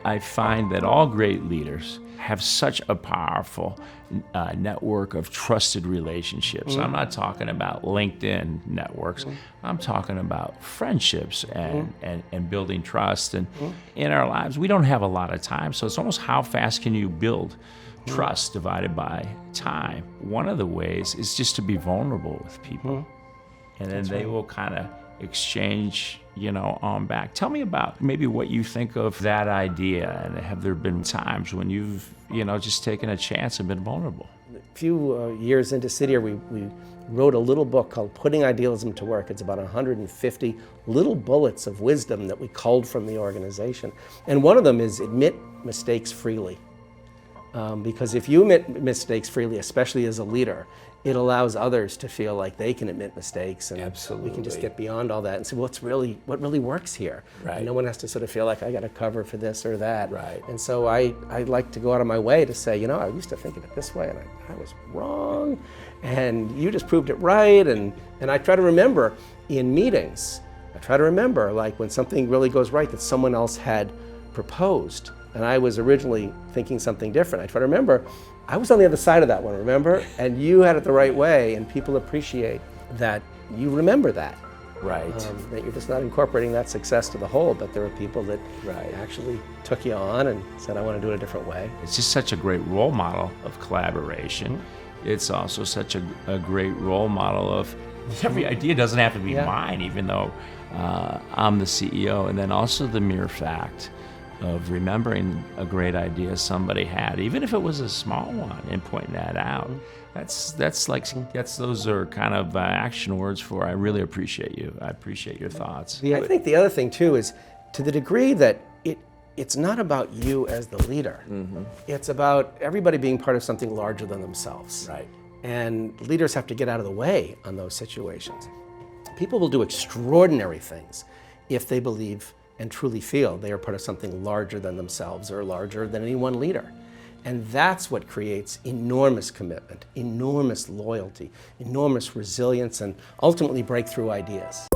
I find that all great leaders have such a powerful network of trusted relationships. I'm not talking about LinkedIn networks. I'm talking about friendships and building trust. And in our lives, we don't have a lot of time, so it's almost how fast can you build trust divided by time. One of the ways is just to be vulnerable with people. And then they will kind of exchange, on back. Tell me about maybe what you think of that idea, and have there been times when you've, just taken a chance and been vulnerable? A few years into Cydia, we wrote a little book called Putting Idealism to Work. It's about 150 little bullets of wisdom that we culled from the organization. And one of them is admit mistakes freely. Because if you admit mistakes freely, especially as a leader, it allows others to feel like they can admit mistakes, and Absolutely. we can just get beyond all that and say, what really works here? Right. And no one has to sort of feel like I got to cover for this or that. Right. And so I like to go out of my way to say, I used to think of it this way, and I was wrong, and you just proved it right. And I try to remember in meetings, like when something really goes right that someone else had proposed, and I was originally thinking something different. I try to remember, I was on the other side of that one, remember? And you had it the right way, and people appreciate that you remember that. Right. That you're just not incorporating that success to the whole, but there are people that actually took you on and said, I want to do it a different way. It's just such a great role model of collaboration. It's also such a great role model of every idea doesn't have to be mine, even though I'm the CEO. And then also the mere fact of remembering a great idea somebody had, even if it was a small one, and pointing that out. Those are kind of action words for I really appreciate you. I appreciate your thoughts. I think the other thing too is to the degree that it's not about you as the leader. It's about everybody being part of something larger than themselves. Right. And leaders have to get out of the way on those situations. People will do extraordinary things if they believe and truly feel they are part of something larger than themselves or larger than any one leader. And that's what creates enormous commitment, enormous loyalty, enormous resilience, and ultimately breakthrough ideas.